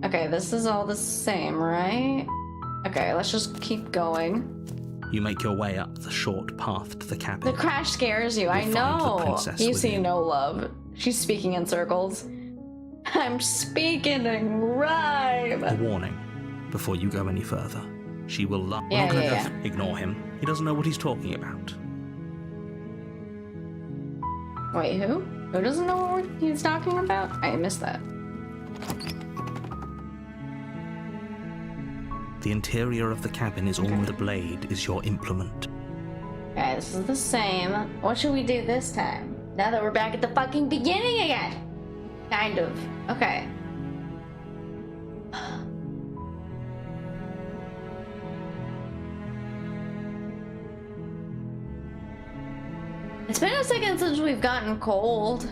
Okay, this is all the same, right? Okay, let's just keep going. You make your way up the short path to the cabin. The crash scares you, I You'll find the know. princess You with see you. no love. She's speaking in circles. I'm speaking in rhyme. A warning before you go any further. She will lie. Yeah. Ignore him. He doesn't know what he's talking about. Wait, who? Who doesn't know what he's talking about? I missed that. The interior of the cabin is all the blade is your implement. Okay, this is the same. What should we do this time? Now that we're back at the fucking beginning again. Kind of. Okay. It's been a second since we've gotten cold.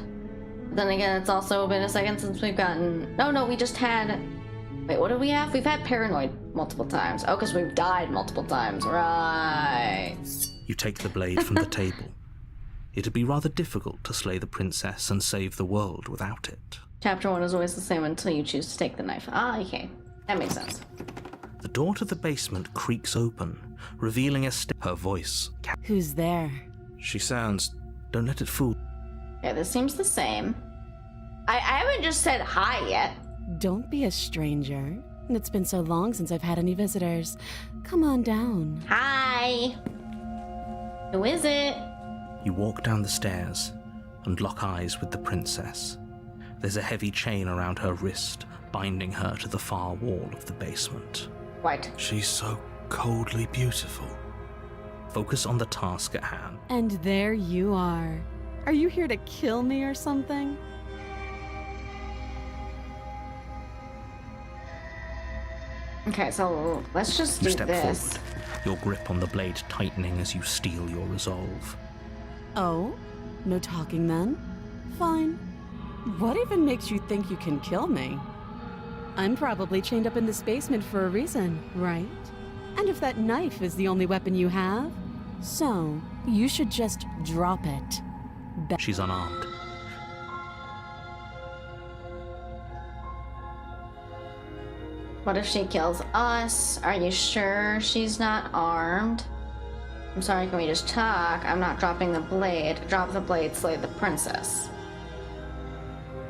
Then again, it's also been a second since we've gotten... No, we just had... Wait, what do we have? We've had paranoid multiple times. Oh, because we've died multiple times. Right. You take the blade from the table. It'd be rather difficult to slay the princess and save the world without it. Chapter 1 is always the same until you choose to take the knife. Ah, okay. That makes sense. The door to the basement creaks open, revealing her voice. Who's there? She sounds... Don't let it fool. Yeah, this seems the same. I haven't just said hi yet. Don't be a stranger. It's been so long since I've had any visitors. Come on down. Hi. Who is it? You walk down the stairs and lock eyes with the princess. There's a heavy chain around her wrist, binding her to the far wall of the basement. Right. She's so coldly beautiful. Focus on the task at hand. And there you are. Are you here to kill me or something? Okay, so let's just You do step this. forward, your grip on the blade tightening as you steel your resolve. Oh? No talking then? Fine. What even makes you think you can kill me? I'm probably chained up in this basement for a reason, right? And if that knife is the only weapon you have, so you should just drop it. She's unarmed. What if she kills us? Are you sure she's not armed? I'm sorry, can we just talk? I'm not dropping the blade. Drop the blade, slay the princess.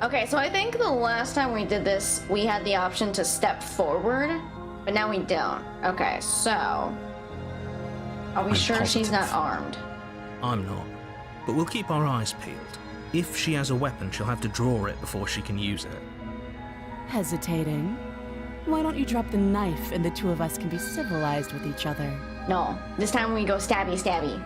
Okay, so I think the last time we did this, we had the option to step forward, but now we don't. Okay, so... Are we I'm sure she's not positive. armed? I'm not, but we'll keep our eyes peeled. If she has a weapon, she'll have to draw it before she can use it. Hesitating? Why don't you drop the knife and the two of us can be civilized with each other? No, this time we go stabby stabby.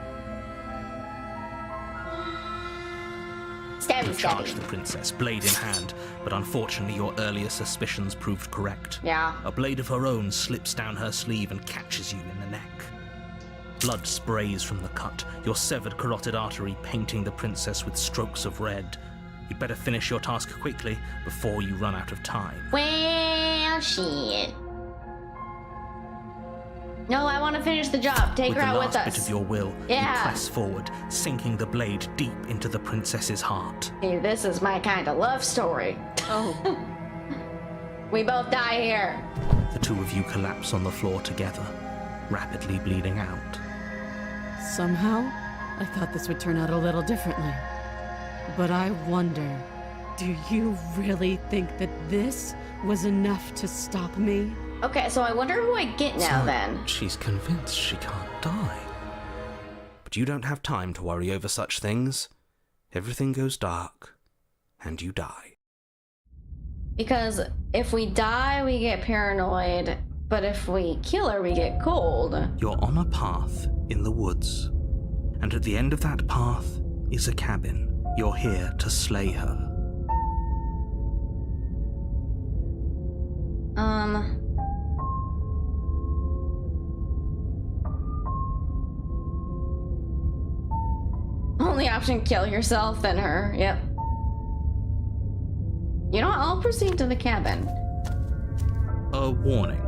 Stabby You charge stabby. the princess, blade in hand, but unfortunately your earlier suspicions proved correct. Yeah. A blade of her own slips down her sleeve and catches you in the neck. Blood sprays from the cut, your severed carotid artery painting the princess with strokes of red. You'd better finish your task quickly before you run out of time. Well, shit. No, I want to finish the job. Take With her the out last with bit us. of your will, Yeah. you press forward, sinking the blade deep into the princess's heart. See, this is my kind of love story. Oh. We both die here. The two of you collapse on the floor together, rapidly bleeding out. Somehow, I thought this would turn out a little differently. But I wonder, do you really think that this was enough to stop me? Okay, so I wonder who I get now So, then. She's convinced she can't die. But you don't have time to worry over such things. Everything goes dark, and you die. Because if we die, we get paranoid. But if we kill her, we get cold. You're on a path in the woods, and at the end of that path is a cabin. You're here to slay her. Only option, kill yourself, then her. Yep. You know what? I'll proceed to the cabin. A warning.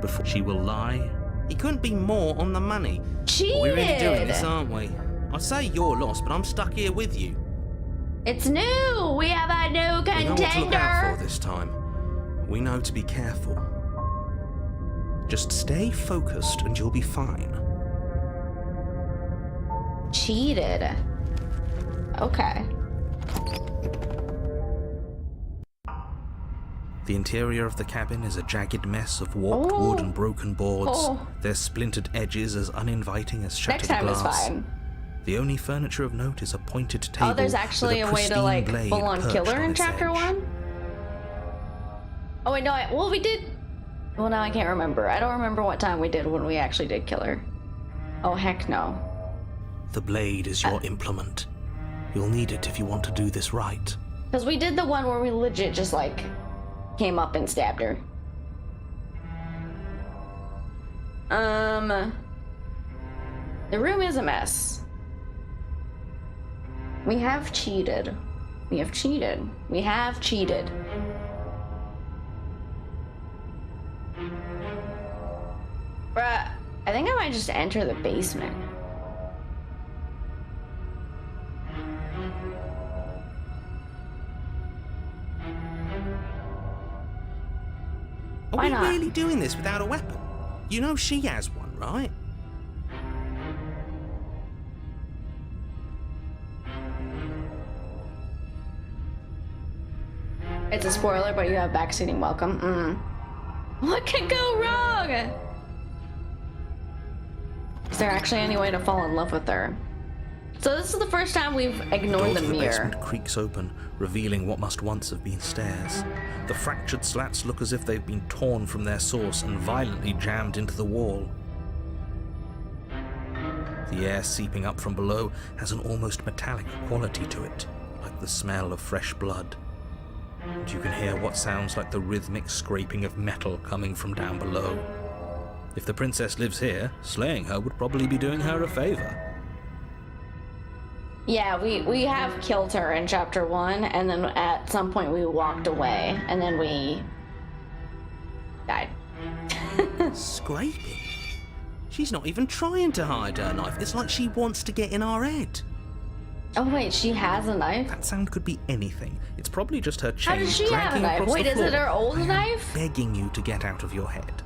Before she will lie. He couldn't be more on the money. Cheated! We're really doing this, aren't we? I'd say you're lost, but I'm stuck here with you. It's new! We have a new We know what to look out contender! for this time. We know to be careful. Just stay focused and you'll be fine. Cheated. Okay. The interior of the cabin is a jagged mess of warped wood and broken boards, their splintered edges as uninviting as shattered Next time glass. is fine. The only furniture of note is a pointed table. Oh, there's actually with a way to, pristine like, blade full-on perched kill her on in its chapter edge. 1? Oh, wait, no, well, we did... Well, now I can't remember. I don't remember what time we did when we actually did kill her. Oh, heck no. The blade is your implement. You'll need it if you want to do this right. Because we did the one where we legit just, like, came up and stabbed her. The room is a mess. We have cheated. We have cheated. We have cheated. Bruh, I think I might just enter the basement. Why Are we not? really doing this without a weapon? You know she has one, right? It's a spoiler, but you have backseating welcome. What could go wrong? Is there actually any way to fall in love with her? So this is the first time we've ignored Door the to the mirror. basement creaks open, revealing what must once have been stairs. The fractured slats look as if they've been torn from their source and violently jammed into the wall. The air seeping up from below has an almost metallic quality to it, like the smell of fresh blood. And you can hear what sounds like the rhythmic scraping of metal coming from down below. If the princess lives here, slaying her would probably be doing her a favor. Yeah, we have killed her in chapter 1, and then at some point we walked away, and then we died. Scraping? She's not even trying to hide her knife. It's like she wants to get in our head. Oh wait, she has a knife? That sound could be anything. It's probably just her How chain does she have a dragging knife? across Wait, the is it floor. her old I am knife? begging you to get out of your head.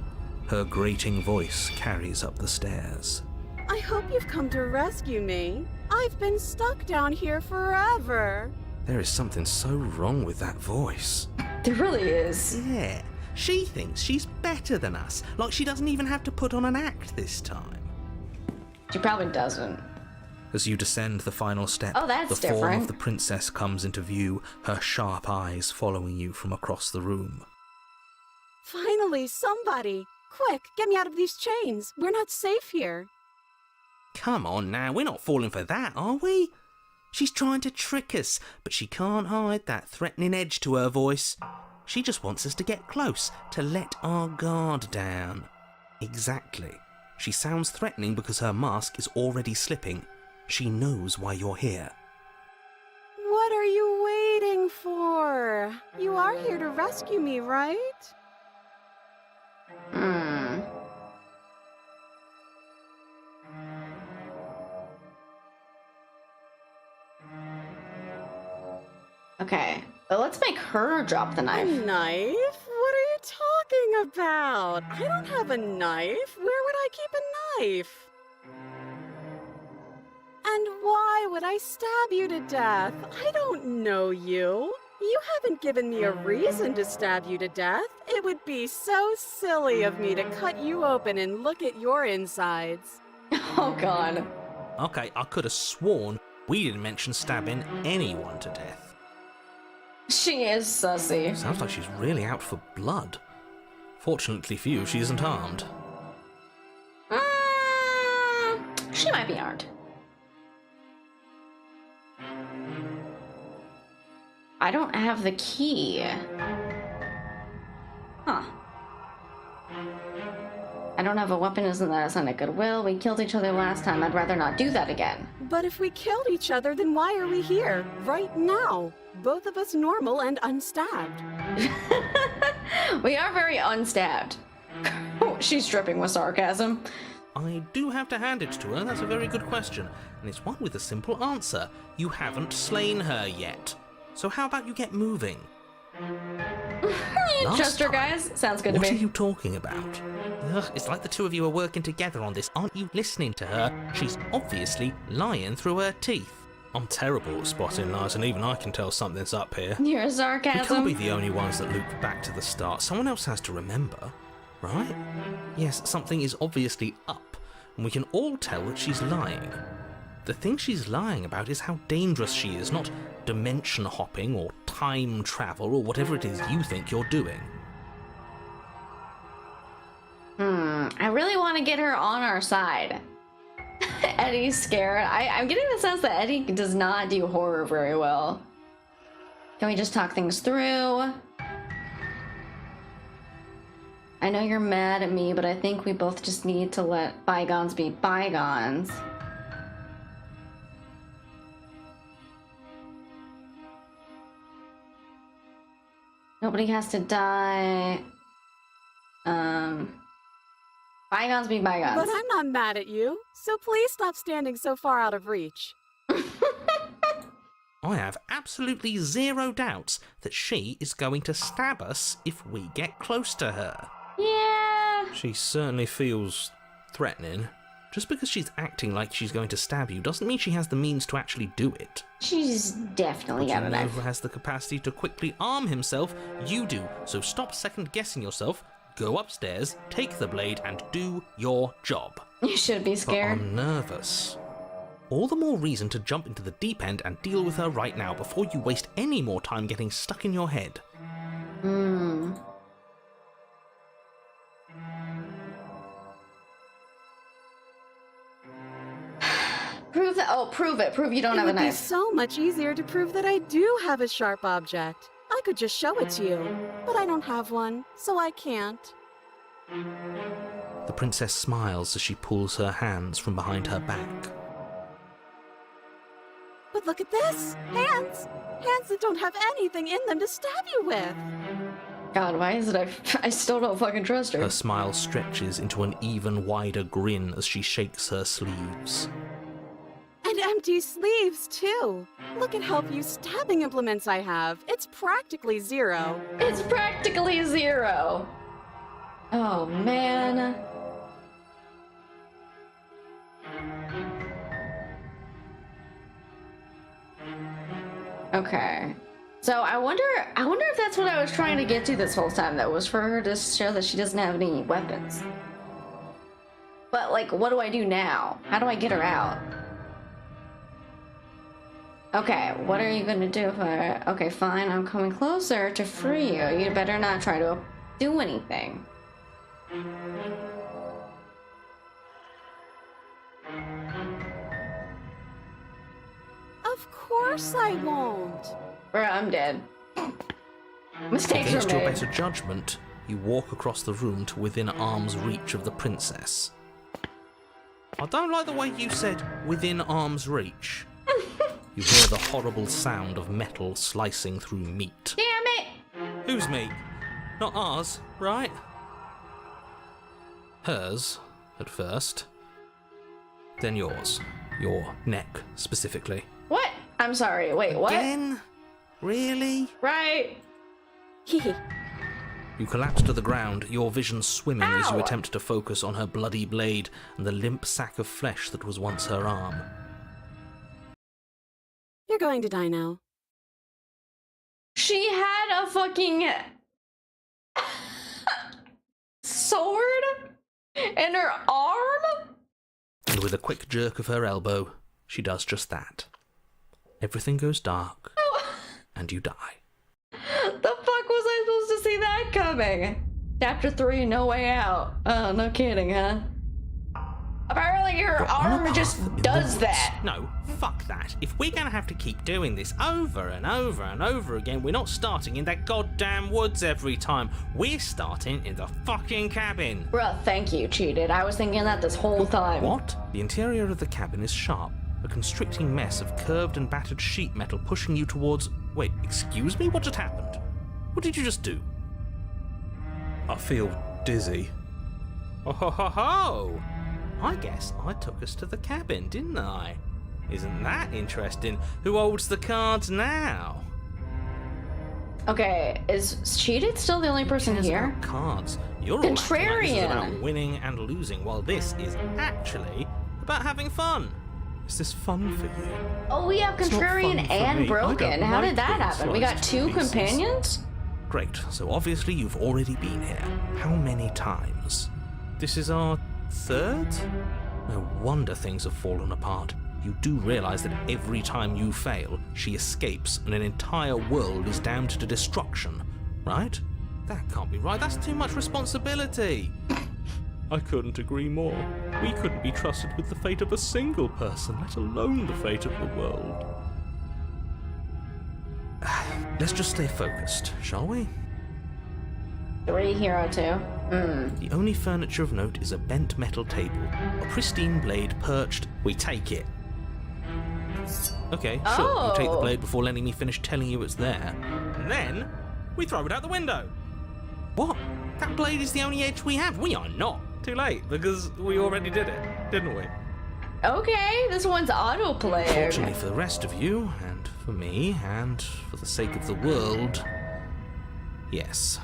Her grating voice carries up the stairs. I hope you've come to rescue me. I've been stuck down here forever. There is something so wrong with that voice. There really is. Yeah, she thinks she's better than us, like she doesn't even have to put on an act this time. She probably doesn't. As you descend the final step, Oh, that's the form different. of the princess comes into view, her sharp eyes following you from across the room. Finally, somebody! Quick, get me out of these chains. We're not safe here. Come on now, we're not falling for that, are we? She's trying to trick us, but she can't hide that threatening edge to her voice. She just wants us to get close, to let our guard down. Exactly. She sounds threatening because her mask is already slipping. She knows why you're here. What are you waiting for? You are here to rescue me, right? Okay, but let's make her drop the A knife. knife? What are you talking about? I don't have a knife. Where would I keep a knife? And why would I stab you to death? I don't know you. You haven't given me a reason to stab you to death. It would be so silly of me to cut you open and look at your insides. Oh god. Okay, I could have sworn we didn't mention stabbing anyone to death. She is sussy. Sounds like she's really out for blood. Fortunately for you, she isn't armed. She might be armed. I don't have the key. Huh. I don't have a weapon, isn't that a sign of goodwill? We killed each other last time. I'd rather not do that again. But if we killed each other, then why are we here, right now? Both of us normal and unstabbed. We are very unstabbed. She's dripping with sarcasm. I do have to hand it to her, that's a very good question. And it's one with a simple answer. You haven't slain her yet. So how about you get moving? last Trust her, time. guys. Sounds good to What me. are you talking about? Ugh, it's like the two of you are working together on this. Aren't you listening to her? She's obviously lying through her teeth. I'm terrible at spotting lies, and even I can tell something's up here. Your We sarcasm. can't be the only ones that loop back to the start. Someone else has to remember, right? Yes, something is obviously up, and we can all tell that she's lying. The thing she's lying about is how dangerous she is, not dimension hopping or time travel or whatever it is you think you're doing. I really want to get her on our side. Eddie's scared. I'm getting the sense that Eddie does not do horror very well. Can we just talk things through? I know you're mad at me, but I think we both just need to let bygones be bygones. Nobody has to die. Bygones be bygones. But I'm not mad at you, so please stop standing so far out of reach. I have absolutely zero doubts that she is going to stab us if we get close to her. Yeah. She certainly feels threatening. Just because she's acting like she's going to stab you doesn't mean she has the means to actually do it. She's definitely But you got a know knife. who has the capacity to quickly arm himself? You do. So stop second-guessing yourself, go upstairs, take the blade, and do your job. You should be But scared. I'm nervous. All the more reason to jump into the deep end and deal with her right now before you waste any more time getting stuck in your head. Prove that. Oh, prove it. Prove you don't It have a would be knife. so much easier to prove that I do have a sharp object. I could just show it to you, but I don't have one, so I can't. The princess smiles as she pulls her hands from behind her back. But look at this! Hands! Hands that don't have anything in them to stab you with! God, why is it I still don't fucking trust her. Her smile stretches into an even wider grin as she shakes her sleeves. And empty sleeves, too! Look at how few stabbing implements I have. It's practically zero. It's practically zero. Oh, man. Okay. So I wonder if that's what I was trying to get to this whole time, that was for her to show that she doesn't have any weapons. But, like, what do I do now? How do I get her out? Okay, what are you gonna do if I... Okay, fine, I'm coming closer to free you. You better not try to do anything. Of course I won't. Bruh, I'm dead. Mistakes were Against your made. better judgment, you walk across the room to within arm's reach of the princess. I don't like the way you said within arm's reach. You hear the horrible sound of metal slicing through meat. Damn it! Whose meat? Not ours, right? Hers, at first. Then yours. Your neck, specifically. What? I'm sorry, wait, what? Again? Really? Right. Hehe. You collapse to the ground, your vision swimming as you Ow! attempt to focus on her bloody blade and the limp sack of flesh that was once her arm. You're going to die now. She had a fucking sword in her arm? And with a quick jerk of her elbow, she does just that. Everything goes dark, and you die. The fuck was I supposed to see that coming? Chapter 3, No Way Out. Oh, no kidding, huh? Apparently her You're on a arm path just in the does woods. that. No, fuck that. If we're gonna have to keep doing this over and over and over again, we're not starting in that goddamn woods every time. We're starting in the fucking cabin. Bruh, thank you, cheated. I was thinking that this whole time. What? The interior of the cabin is sharp, a constricting mess of curved and battered sheet metal pushing you towards... Wait, excuse me? What just happened? What did you just do? I feel dizzy. Oh ho ho ho! I guess I took us to the cabin, didn't I? Isn't that interesting? Who holds the cards now? Okay, is Cheated still the only person Cares here? about cards. You're all acting like this is Contrarian. about winning and losing, while this is actually about having fun. Is this fun for you? Oh, we have It's not Contrarian fun for and me. I Broken. don't How like did that being happen? We got sliced two to pieces. companions? Great, so obviously you've already been here. How many times? This is our third? No wonder things have fallen apart. You do realize that every time you fail, she escapes and an entire world is damned to destruction, right? That can't be right. That's too much responsibility. I couldn't agree more. We couldn't be trusted with the fate of a single person, let alone the fate of the world. Let's just stay focused, shall we? 3 hero 2. The only furniture of note is a bent metal table, a pristine blade perched. We take it. Okay, sure, you take the Oh. blade before letting me finish telling you it's there. And then, we throw it out the window. What? That blade is the only edge we have. We are not. Too late, because we already did it, didn't we? Okay, this one's autoplay. Fortunately for the rest of you, and for me, and for the sake of the world, yes.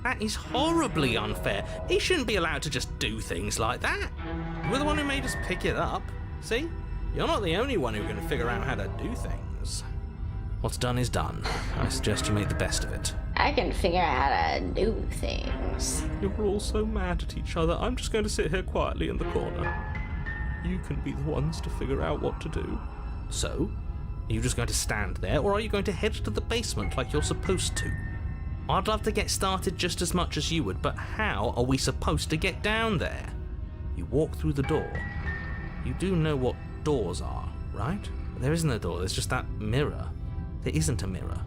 That is horribly unfair. He shouldn't be allowed to just do things like that. You're the one who made us pick it up. See? You're not the only one who can figure out how to do things. What's done is done. I suggest you make the best of it. I can figure out how to do things. You're all so mad at each other. I'm just going to sit here quietly in the corner. You can be the ones to figure out what to do. So? Are you just going to stand there, or are you going to head to the basement like you're supposed to? I'd love to get started just as much as you would, but how are we supposed to get down there? You walk through the door. You do know what doors are, right? There isn't a door, there's just that mirror. There isn't a mirror.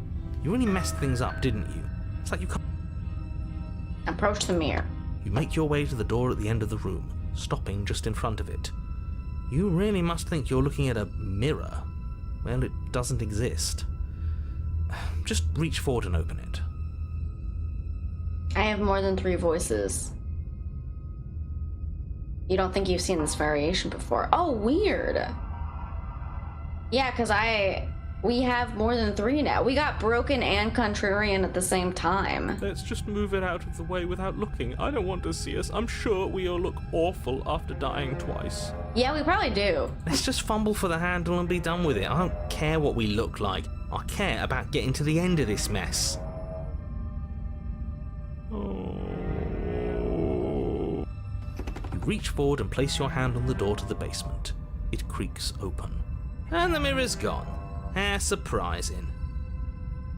You really messed things up, didn't you? It's like you can't... Approach the mirror. You make your way to the door at the end of the room, stopping just in front of it. You really must think you're looking at a mirror. Well, it doesn't exist. Just reach forward and open it. I have more than 3 voices. You don't think you've seen this variation before? Oh, weird. Yeah, because we have more than 3 now. We got Broken and Contrarian at the same time. Let's just move it out of the way without looking. I don't want to see us. I'm sure we all look awful after dying twice. Yeah, we probably do. Let's just fumble for the handle and be done with it. I don't care what we look like. I care about getting to the end of this mess. You reach forward and place your hand on the door to the basement. It creaks open. And the mirror's gone. How surprising.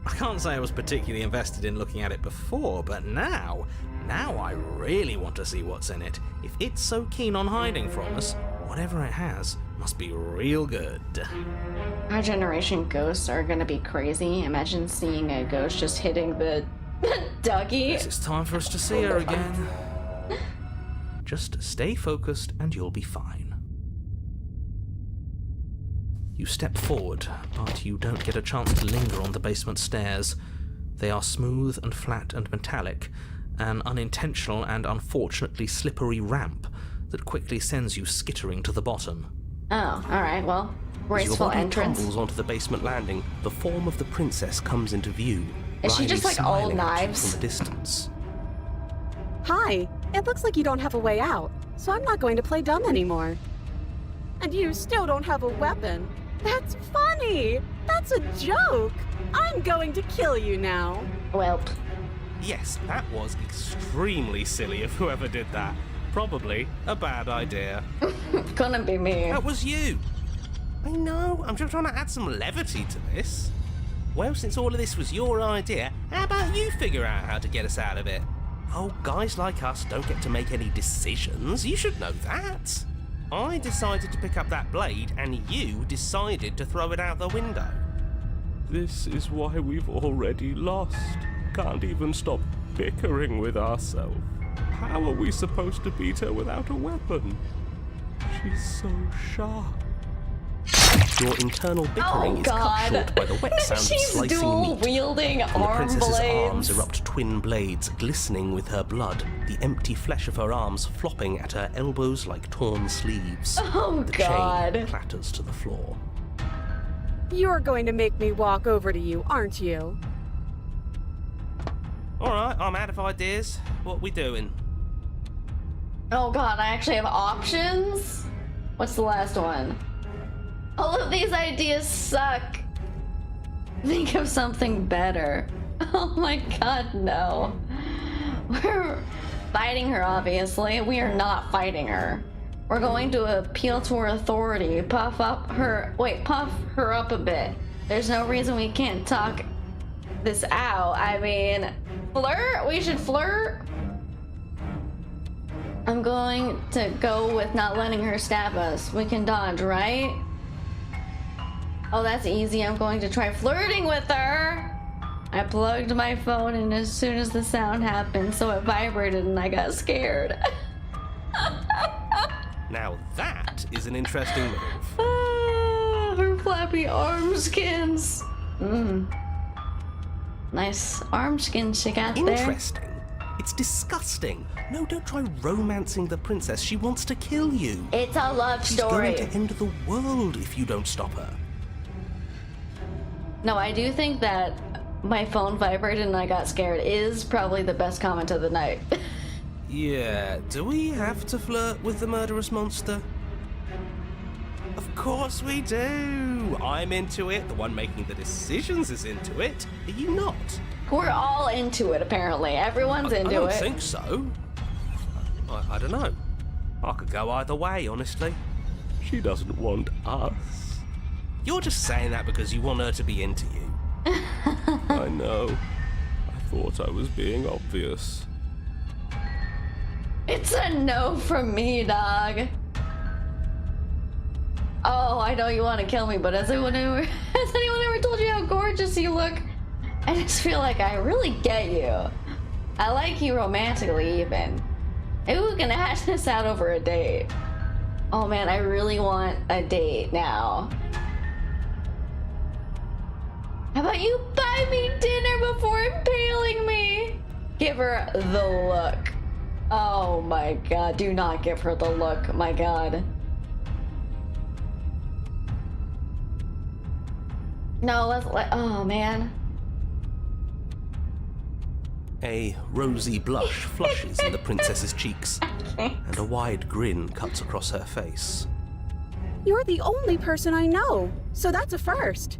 I can't say I was particularly invested in looking at it before, but now I really want to see what's in it. If it's so keen on hiding from us, whatever it has must be real good. Our generation ghosts are gonna be crazy. Imagine seeing a ghost just hitting the Dougie. Guess it's time for us to see her again. Just stay focused and you'll be fine. You step forward, but you don't get a chance to linger on the basement stairs. They are smooth and flat and metallic, an unintentional and unfortunately slippery ramp that quickly sends you skittering to the bottom. Oh, alright, well, As your graceful body entrance. tumbles onto the basement landing, the form of the princess comes into view. Is she just wryly like all smiling at you knives? From a distance. Hi, it looks like you don't have a way out, so I'm not going to play dumb anymore. And you still don't have a weapon. That's funny! That's a joke! I'm going to kill you now. Well, Yes, that was extremely silly of whoever did that. Probably a bad idea. couldn't be me. That was you. I know, I'm just trying to add some levity to this. Well, since all of this was your idea, how about you figure out how to get us out of it? Oh, guys like us don't get to make any decisions. You should know that. I decided to pick up that blade, and you decided to throw it out the window. This is why we've already lost. Can't even stop bickering with ourselves. How are we supposed to beat her without a weapon? She's so sharp. Your internal bickering Oh, is God. cut short by the wet sound of She's slicing dual meat. wielding From the arm princess's arms blades. erupt twin blades, glistening with her blood, the empty flesh of her arms flopping at her elbows like torn sleeves. Oh, The God. chain clatters to the floor. You're going to make me walk over to you, aren't you? Alright, I'm out of ideas. What we doing? Oh god, I actually have options? What's the last one? All of these ideas suck. Think of something better. Oh my god, no. We're fighting her, obviously. We are not fighting her. We're going to appeal to her authority, puff her up a bit. There's no reason we can't talk this out. I mean, flirt? We should flirt? I'm going to go with not letting her stab us. We can dodge, right? Oh, that's easy. I'm going to try flirting with her. I plugged my phone in as soon as the sound happened, so it vibrated and I got scared. Now that is an interesting move. Ah, her flappy arm skins. Nice arm skins she got there. Interesting? It's disgusting. No, don't try romancing the princess. She wants to kill you. It's a love She's story. going to end the world if you don't stop her. No, I do think that my phone vibrated and I got scared is probably the best comment of the night. Yeah, do we have to flirt with the murderous monster? Of course we do! I'm into it, the one making the decisions is into it. Are you not? We're all into it, apparently. Everyone's into I don't it. think so. I don't know. I could go either way, honestly. She doesn't want us. You're just saying that because you want her to be into you. I know. I thought I was being obvious. It's a no from me, dog. Oh, I know you want to kill me, but has anyone ever told you how gorgeous you look? I just feel like I really get you. I like you romantically, even. Maybe we can hash this out over a date. Oh man, I really want a date now. How about you buy me dinner before impaling me? Give her the look. Oh my god, do not give her the look, my god. No, oh man. A rosy blush flushes in the princess's cheeks, and a wide grin cuts across her face. You're the only person I know, so that's a first.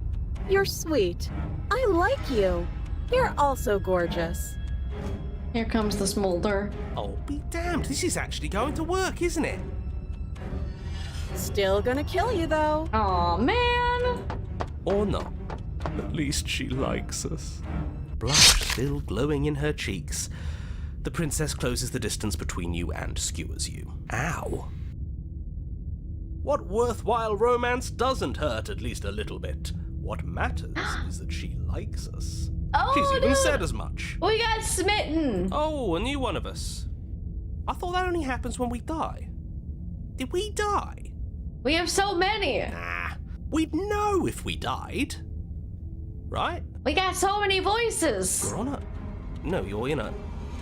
You're sweet. I like you. You're also gorgeous. Here comes the smolder. Oh, be damned, this is actually going to work, isn't it? Still gonna kill you, though. Aw, man. Or not. At least she likes us. Blush still glowing in her cheeks. The princess closes the distance between you and skewers you. Ow. What worthwhile romance doesn't hurt at least a little bit? What matters is that she likes us. Oh, She's even dude. said as much. We got smitten. Oh, a new one of us. I thought that only happens when we die. Did we die? We have so many. Nah, we'd know if we died. Right? We got so many voices. We're on a... No, you're in a...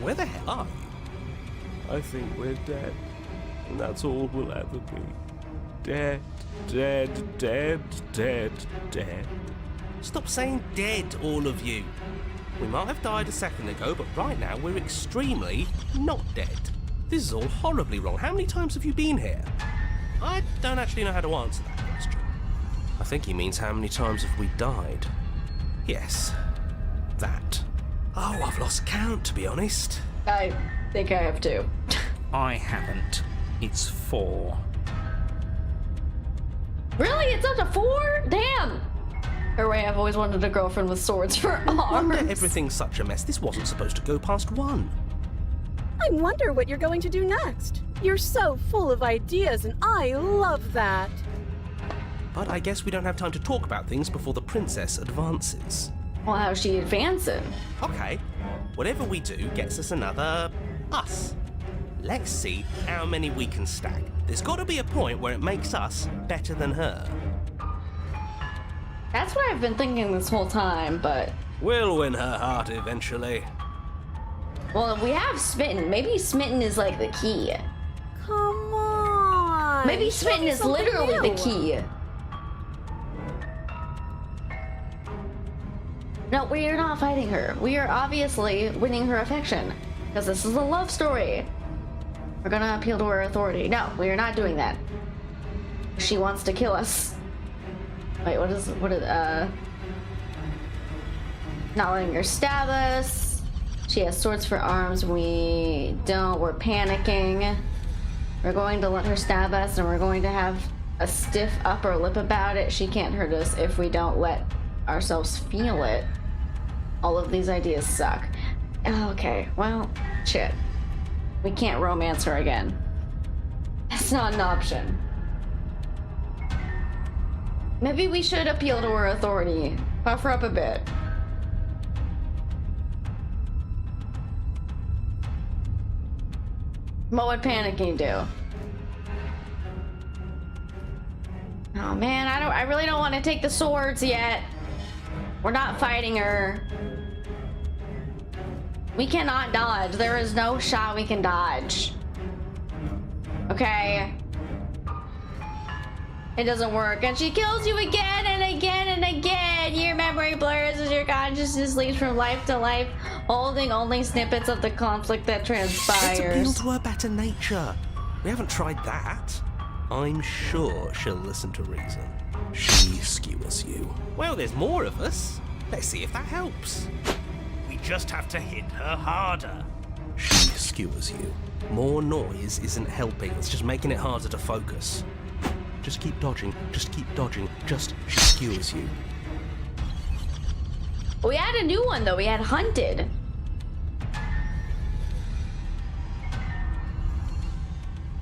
Where the hell are you? I think we're dead. And that's all we'll ever be. Dead, dead, dead, dead, dead. Stop saying dead, all of you. We might have died a second ago, but right now we're extremely not dead. This is all horribly wrong. How many times have you been here? I don't actually know how to answer that question. I think he means how many times have we died. Yes, that. Oh, I've lost count, to be honest. I think I have to. I haven't. It's 4. Really? It's up to 4? Damn. Hooray, I've always wanted a girlfriend with swords for No wonder arms. everything's such a mess. This wasn't supposed to go past 1. I wonder what you're going to do next. You're so full of ideas, and I love that. But I guess we don't have time to talk about things before the princess advances. Well, how's she advancing? Okay, whatever we do gets us another us. Let's see how many we can stack. There's got to be a point where it makes us better than her. That's what I've been thinking this whole time, but... We'll win her heart eventually. Well, if we have smitten, maybe smitten is like the key. Come on. Maybe show smitten me is something literally new. the key. No, we are not fighting her. We are obviously winning her affection. Because this is a love story. We're gonna appeal to her authority. No, we are not doing that. She wants to kill us. Wait, what is, not letting her stab us. She has swords for arms. We don't. We're panicking. We're going to let her stab us, and we're going to have a stiff upper lip about it. She can't hurt us if we don't let ourselves feel it. All of these ideas suck. Okay, well, shit. We can't romance her again. That's not an option. Maybe we should appeal to her authority. Puff her up a bit. What would panicking do? Oh man, I really don't want to take the swords yet. We're not fighting her. We cannot dodge. There is no shot we can dodge. Okay. It doesn't work. And she kills you again and again and again. Your memory blurs as your consciousness leaps from life to life, holding only snippets of the conflict that Let's appeal transpires. to her better nature. We haven't tried that. I'm sure she'll listen to reason. She skewers you. Well, there's more of us. Let's see if that helps. We just have to hit her harder. She skewers you. More noise isn't helping. It's just making it harder to focus. Just keep dodging. Just keep dodging. Just, she skewers you. We had a new one though. We had hunted.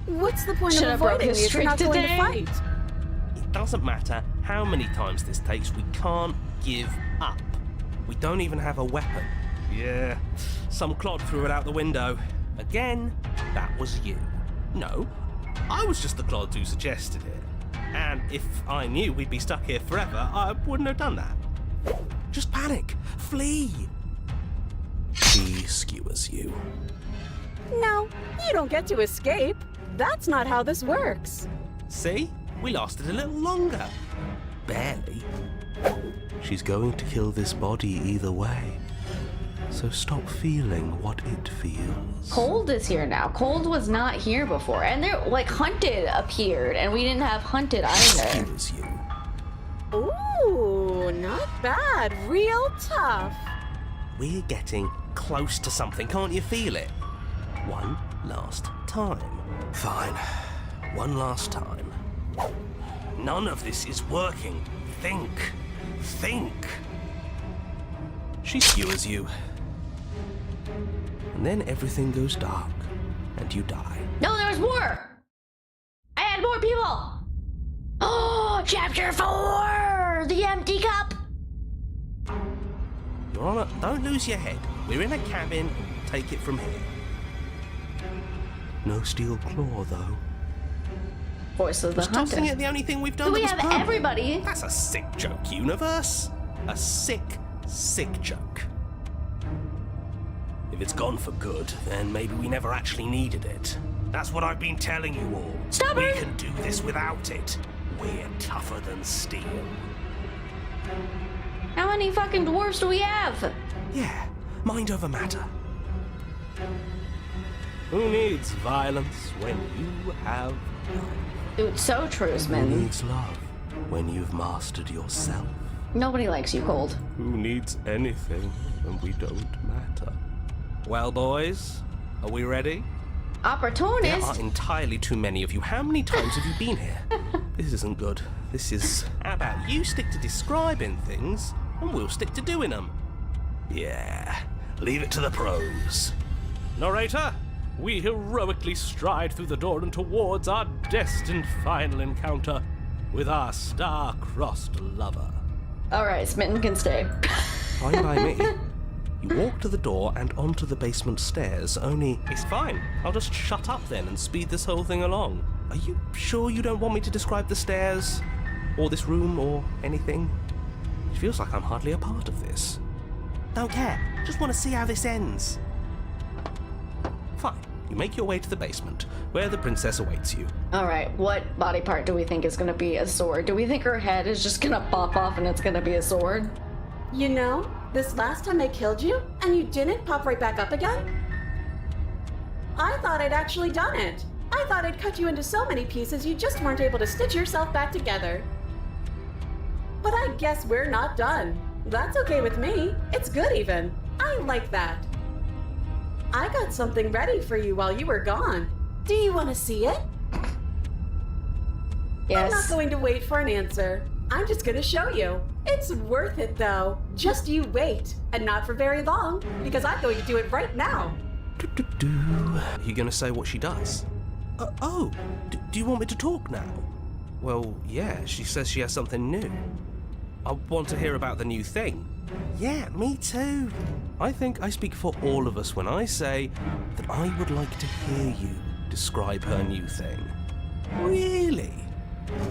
What's the point Should've of broke avoiding his me if you're streak not going to today. fight? It doesn't matter how many times this takes. We can't give up. We don't even have a weapon. Yeah, some clod threw it out the window. Again, that was you. No, I was just the clod who suggested it. And if I knew we'd be stuck here forever, I wouldn't have done that. Just panic. Flee. She skewers you. No, you don't get to escape. That's not how this works. See? We lasted a little longer. Barely. She's going to kill this body either way. So stop feeling what it feels. Cold is here now. Cold was not here before. And there, like, Hunted appeared, and we didn't have Hunted either. Skewers you. Ooh, not bad. Real tough. We're getting close to something. Can't you feel it? One last time. Fine. One last time. None of this is working. Think. Think. She skewers you. And then everything goes dark, and you die. No, there was more! I had more people! Oh, chapter 4! The empty cup! Your Honor, don't lose your head. We're in a cabin. Take it from here. No steel claw, though. Voice of the Was tossing Hunted. it the only thing we've done Do we that was have permanent? everybody? That's a sick joke, universe. A sick, sick joke. If it's gone for good, then maybe we never actually needed it. That's what I've been telling you all. Stop We it! can do this without it. We're tougher than steel. How many fucking dwarves do we have? Yeah, mind over matter. Who needs violence when you have love? Dude, so true, Who Smin. needs love when you've mastered yourself? Nobody likes you, Cold. Who needs anything when we don't matter? Well, boys, are we ready? There Opportunist? are entirely too many of you. How many times have you been here? This isn't good. This is... How about you stick to describing things, and we'll stick to doing them? Yeah, leave it to the pros. Narrator, we heroically stride through the door and towards our destined final encounter with our star-crossed lover. Alright, Smitten can stay. Fine by me. You walk to the door and onto the basement stairs, only... It's fine. I'll just shut up then and speed this whole thing along. Are you sure you don't want me to describe the stairs? Or this room, or anything? It feels like I'm hardly a part of this. Don't care. Just want to see how this ends. Fine. You make your way to the basement, where the princess awaits you. Alright, what body part do we think is gonna be a sword? Do we think her head is just gonna pop off and it's gonna be a sword? You know, This last time I killed you, and you didn't pop right back up again? I thought I'd actually done it. I thought I'd cut you into so many pieces you just weren't able to stitch yourself back together. But I guess we're not done. That's okay with me. It's good even. I like that. I got something ready for you while you were gone. Do you want to see it? I'm not Yes. going to wait for an answer. I'm just going to show you. It's worth it though. Just you wait. And not for very long, because I'm going to do it right now. Are you going to say what she does? Do you want me to talk now? Well, yeah, she says she has something new. I want to hear about the new thing. Yeah, me too. I think I speak for all of us when I say that I would like to hear you describe her new thing. Really?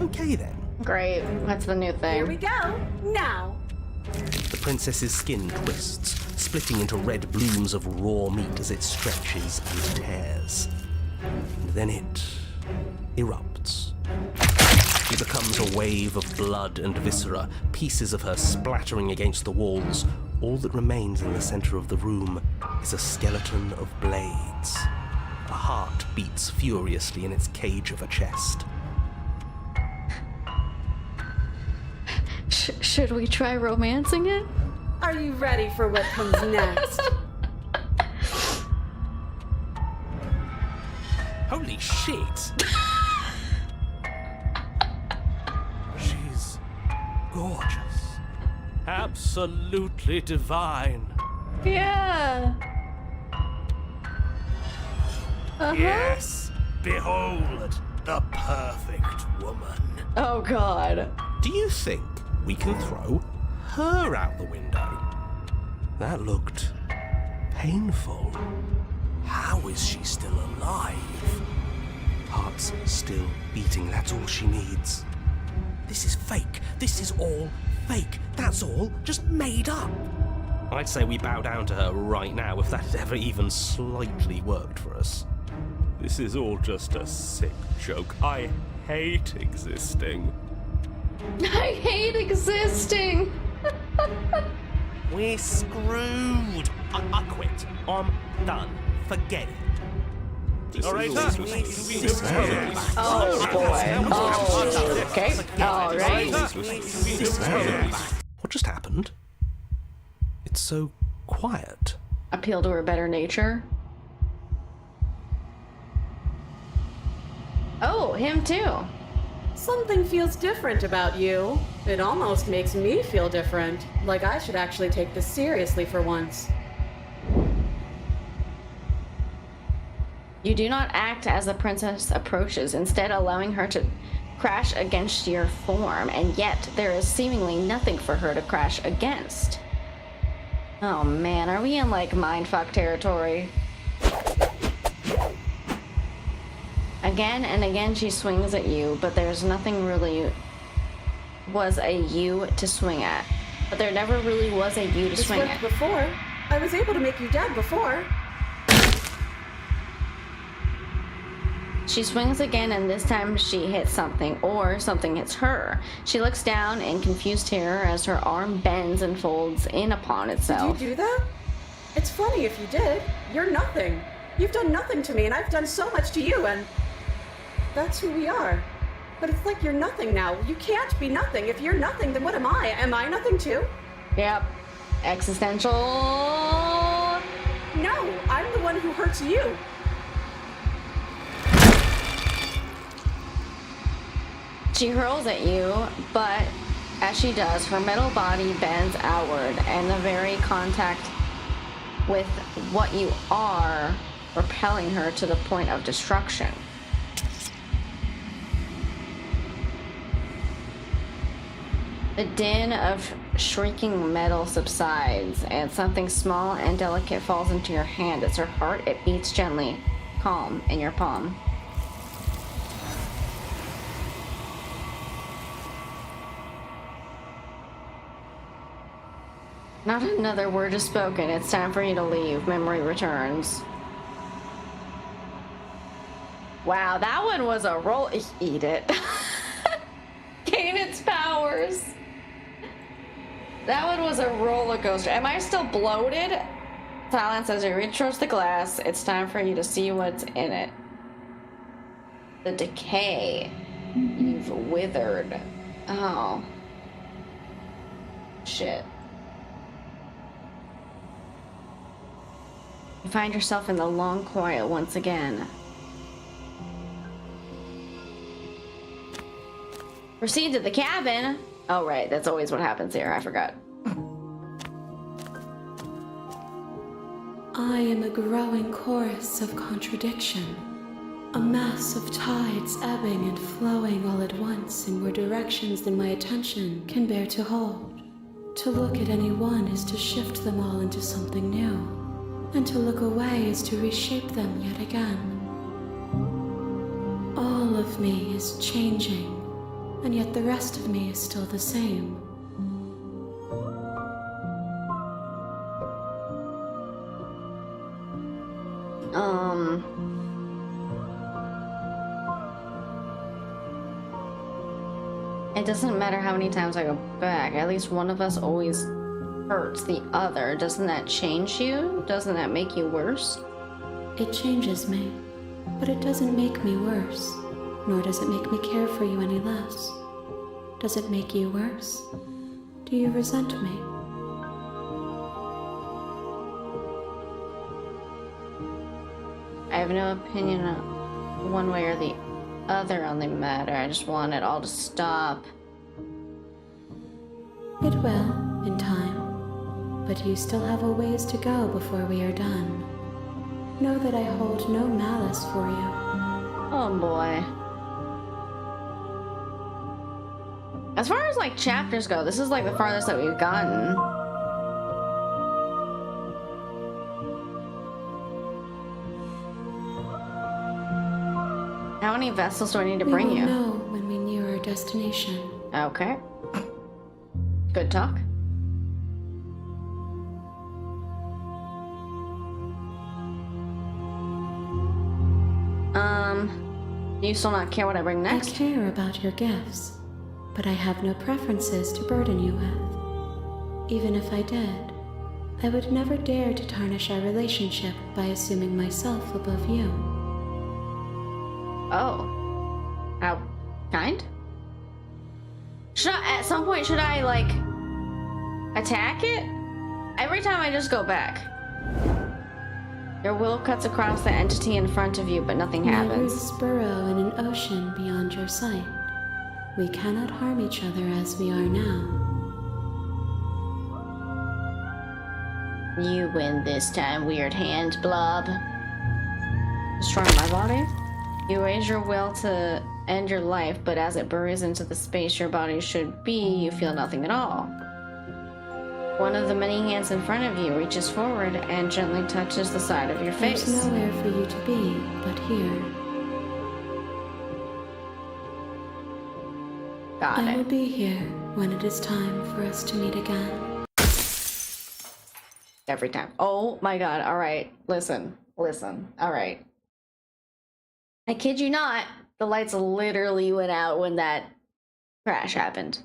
Okay then. Great. That's the new Here we thing. go. Now. The princess's skin twists, splitting into red blooms of raw meat as it stretches and tears. And then it erupts. She becomes a wave of blood and viscera, pieces of her splattering against the walls. All that remains in the center of the room is a skeleton of blades. A heart beats furiously in its cage of a chest. Should we try romancing it? Are you ready for what comes next? Holy shit! She's gorgeous. Absolutely divine. Yeah. Yes, behold the perfect woman. Oh god. Do you think we can throw her out the window? That looked painful. How is she still alive? Heart's still beating, that's all she needs. This is fake. This is all fake. That's all just made up. I'd say we bow down to her right now if that had ever even slightly worked for us. This is all just a sick joke. I hate existing. I hate existing. We're screwed. I quit. I'm done. Forget it. This All right, is all- Oh boy. Oh. Okay. All right. What just happened? It's so quiet. Appeal to her better nature. Oh, him too. Something feels different about you. It almost makes me feel different. Like I should actually take this seriously for once. You do not act as the princess approaches, instead allowing her to crash against your form, and yet there is seemingly nothing for her to crash against. Oh man, are we in like mindfuck territory? Again and again she swings at you, but there's nothing really was a you to swing at. But there never really was a you to This swing worked at. before. I was able to make you dead before. She swings again, and this time she hits something, or something hits her. She looks down in confused terror as her arm bends and folds in upon Did itself. you do that? It's funny if you did. You're nothing. You've done nothing to me, and I've done so much to you, and that's who we are. But it's like you're nothing now. You can't be nothing. If you're nothing, then what am I? Am I nothing too? Yep. Existential. No, I'm the one who hurts you. She hurls at you, but as she does, her metal body bends outward, and the very contact with what you are repelling her to the point of destruction. The din of shrieking metal subsides, and something small and delicate falls into your hand. It's her heart. It beats gently, calm in your palm. Not another word is spoken. It's time for you to leave. Memory returns. Wow, that one was a roll. Eat it. Gain its powers. That one was a roller coaster. Am I still bloated? Silence as you reach towards the glass. It's time for you to see what's in it. The decay. You've withered. Oh. Shit. You find yourself in the long quiet once again. Proceed to the cabin. Oh, right. That's always what happens here. I forgot. I am a growing chorus of contradiction. A mass of tides ebbing and flowing all at once in more directions than my attention can bear to hold. To look at any one is to shift them all into something new, and to look away is to reshape them yet again. All of me is changing, and yet the rest of me is still the same. It doesn't matter how many times I go back. At least one of us always hurts the other. Doesn't that change you? Doesn't that make you worse? It changes me, but it doesn't make me worse, nor does it make me care for you any less. Does it make you worse? Do you resent me? I have no opinion one way or the other on the matter. I just want it all to stop. It will, in time, but you still have a ways to go before we are done. Know that I hold no malice for you. Oh boy. As far as like chapters go, this is like the farthest that we've gotten. How many vessels do I need to bring We you? will know when we near our destination. Okay. Good talk. Do you still not care what I bring next? I care about your gifts, but I have no preferences to burden you with. Even if I did, I would never dare to tarnish our relationship by assuming myself above you. Oh. How kind? At some point, should I, like, attack it? Every time I just go back. Your will cuts across the entity in front of you, but nothing My happens. roots burrow in an ocean beyond your sight. We cannot harm each other as we are now. You win this time, weird hand blob. Destroying my body? You raise your will to end your life, but as it buries into the space your body should be, you feel nothing at all. One of the many hands in front of you reaches forward and gently touches the side of your face. There's nowhere for you to be but here. Got I will it. be here when it is time for us to meet again. Every time. Oh my god, alright. Listen. Alright. I kid you not, the lights literally went out when that crash happened.